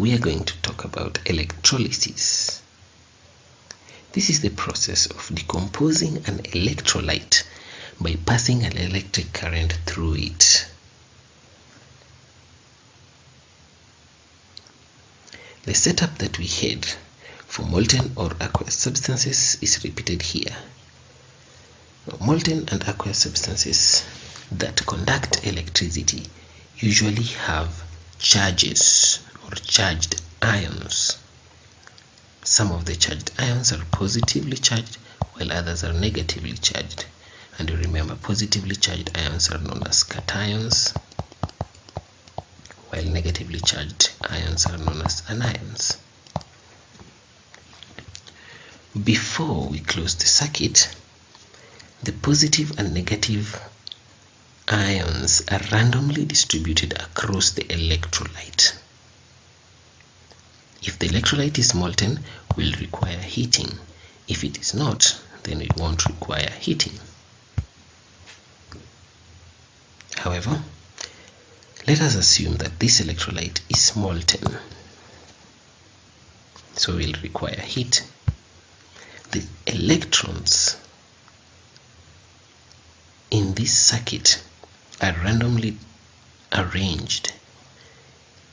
we are going to talk about electrolysis. This is the process of decomposing an electrolyte by passing an electric current through it. The setup that we had for molten or aqueous substances is repeated here. Now, molten and aqueous substances that conduct electricity usually have charges or charged ions. Some of the charged ions are positively charged while others are negatively charged. And you remember, positively charged ions are known as cations, while negatively charged ions are known as anions. Before we close the circuit, the positive and negative ions are randomly distributed across the electrolyte. If the electrolyte is molten, will require heating. If it is not, then it won't require heating. However, let us assume that this electrolyte is molten, so will require heat. The electrons in this circuit are randomly arranged,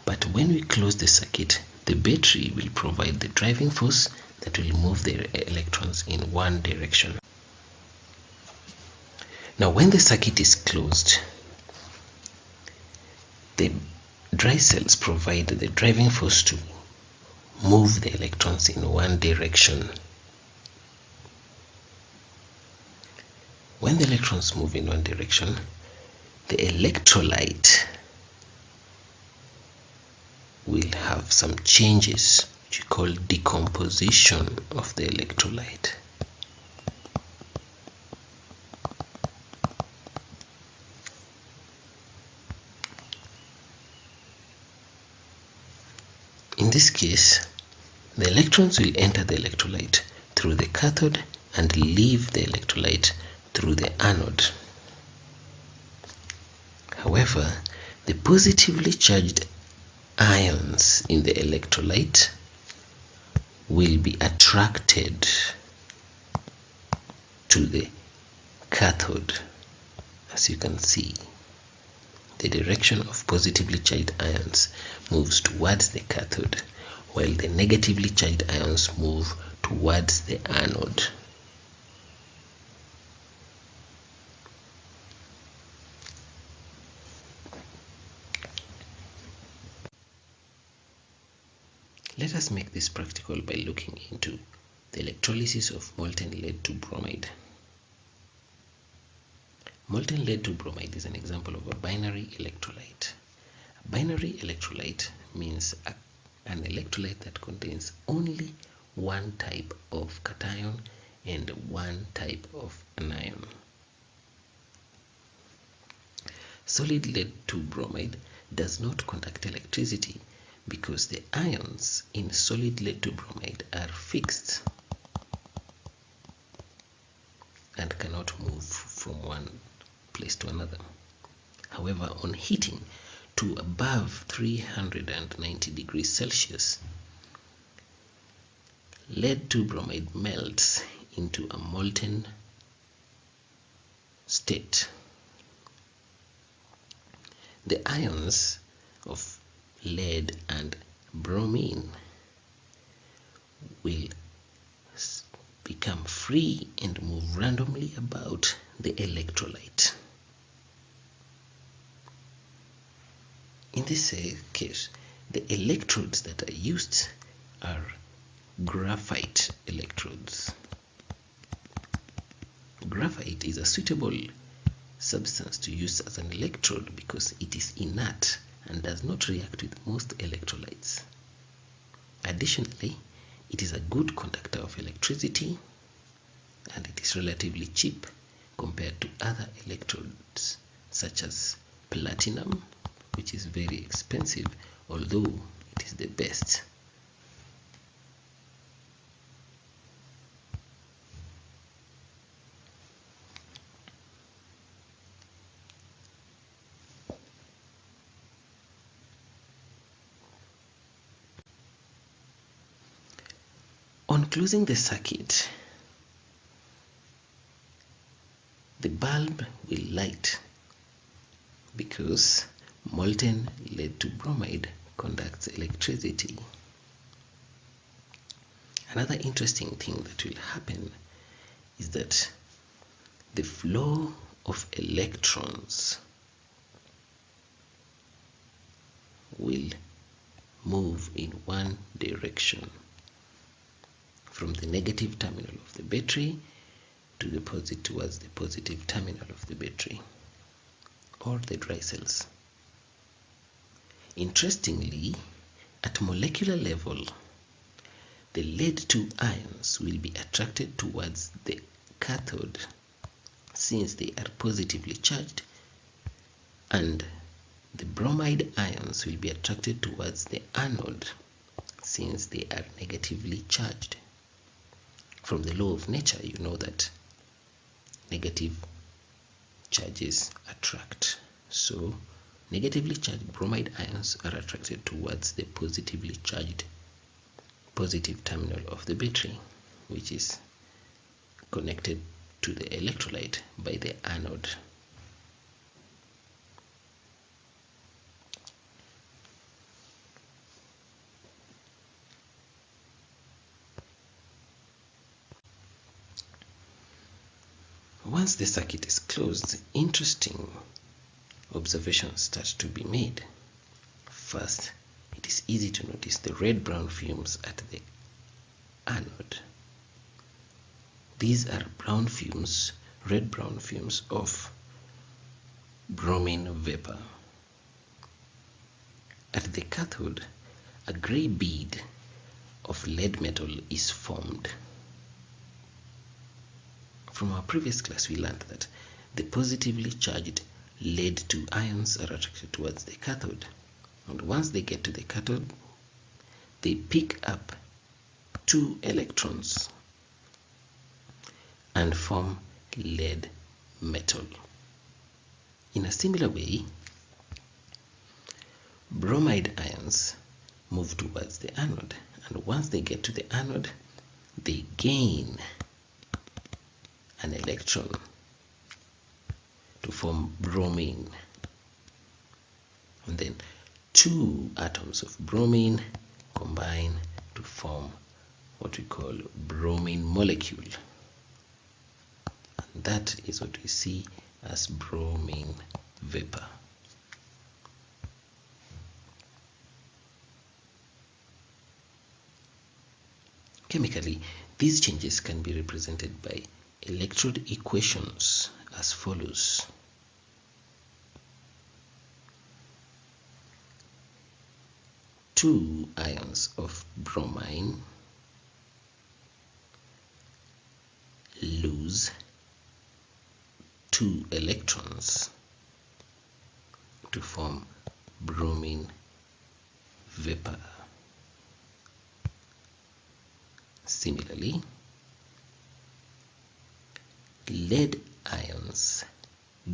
but when we close the circuit, the battery will provide the driving force that will move the electrons in one direction. Now, when the circuit is closed, the dry cells provide the driving force to move the electrons in one direction. When the electrons move in one direction, the electrolyte will have some changes, which we call decomposition of the electrolyte. In this case, the electrons will enter the electrolyte through the cathode and leave the electrolyte through the anode. However, the positively charged ions in the electrolyte will be attracted to the cathode. As you can see, the direction of positively charged ions moves towards the cathode, while the negatively charged ions move towards the anode. Let us make this practical by looking into the electrolysis of molten lead to bromide. Molten lead to bromide is an example of a binary electrolyte. A binary electrolyte means an electrolyte that contains only one type of cation and one type of anion. Solid lead to bromide does not conduct electricity because the ions in solid lead to bromide are fixed and cannot move from one place to another. However, on heating to above 390 degrees Celsius, lead to bromide melts into a molten state. The ions of lead and bromine will become free and move randomly about the electrolyte. In this case, the electrodes that are used are graphite electrodes. Graphite is a suitable substance to use as an electrode because it is inert and does not react with most electrolytes. Additionally, it is a good conductor of electricity and it is relatively cheap compared to other electrodes such as platinum, which is very expensive, although it is the best. Upon closing the circuit, the bulb will light because molten lead to bromide conducts electricity. Another interesting thing that will happen is that the flow of electrons will move in one direction from the negative terminal of the battery towards the positive terminal of the battery or the dry cells. Interestingly, at molecular level, the lead-2 ions will be attracted towards the cathode since they are positively charged, and the bromide ions will be attracted towards the anode since they are negatively charged. From the law of nature, you know that negative charges attract. So negatively charged bromide ions are attracted towards the positively charged positive terminal of the battery, which is connected to the electrolyte by the anode. Once the circuit is closed, interesting observations start to be made. First, it is easy to notice the red-brown fumes at the anode. These are red-brown fumes of bromine vapor. At the cathode, a gray bead of lead metal is formed. From our previous class, we learned that the positively charged lead-2 ions are attracted towards the cathode, and once they get to the cathode, they pick up 2 electrons and form lead metal. In a similar way, bromide ions move towards the anode, and once they get to the anode, they gain an electron to form bromine, and then 2 atoms of bromine combine to form what we call bromine molecule, and that is what we see as bromine vapor. Chemically, these changes can be represented by electrode equations as follows. Two ions of bromine lose 2 electrons to form bromine vapor. Similarly, lead ions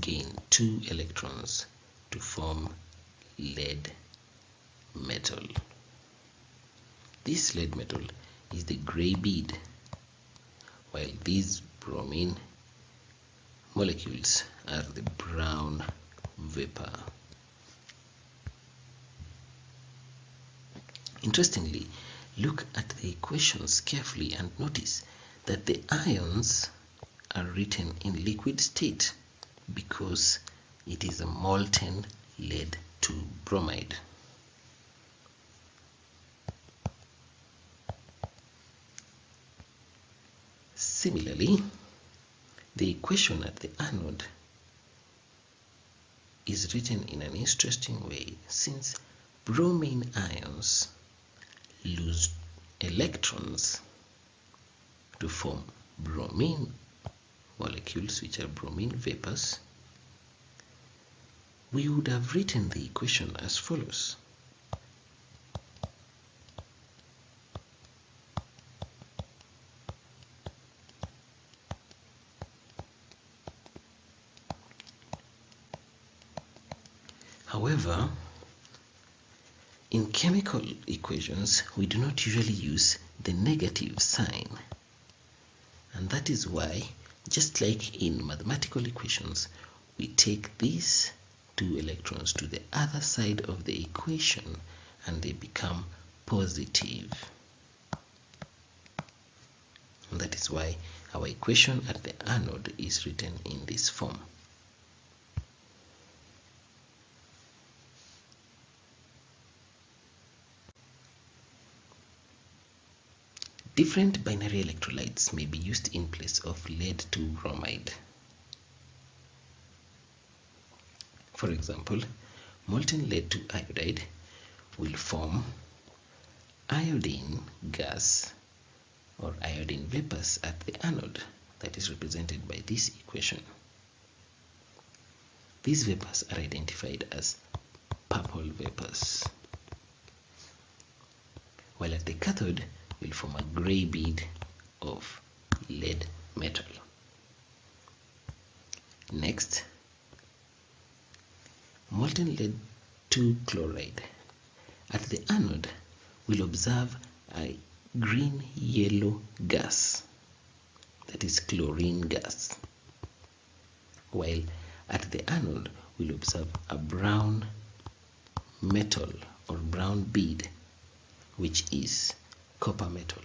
gain 2 electrons to form lead metal. This lead metal is the gray bead, while these bromine molecules are the brown vapor. Interestingly, look at the equations carefully and notice that the ions are written in liquid state because it is a molten lead-2 bromide. Similarly, the equation at the anode is written in an interesting way, since bromine ions lose electrons to form bromine molecules, which are bromine vapors. We would have written the equation as follows. However, In chemical equations, we do not usually use the negative sign. And that is why, just like in mathematical equations, we take these two electrons to the other side of the equation and they become positive. And that is why our equation at the anode is written in this form. Different binary electrolytes may be used in place of lead to bromide. For example, molten lead to iodide will form iodine gas or iodine vapors at the anode, that is represented by this equation. These vapors are identified as purple vapors, while at the cathode will form a gray bead of lead metal. Next, molten lead 2 chloride at the anode will observe a green-yellow gas, that is chlorine gas, while at the anode we'll observe a brown metal or brown bead, which is copper metal.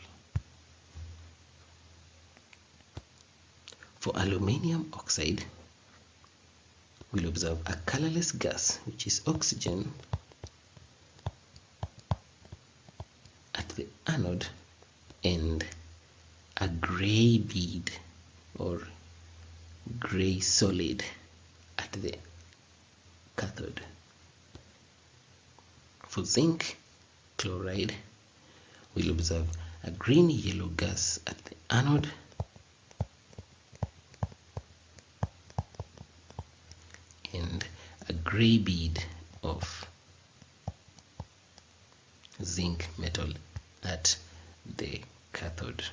For aluminium oxide, we'll observe a colorless gas, which is oxygen, at the anode, and a gray bead or gray solid at the cathode. For zinc chloride, we'll observe a green-yellow gas at the anode and a gray bead of zinc metal at the cathode.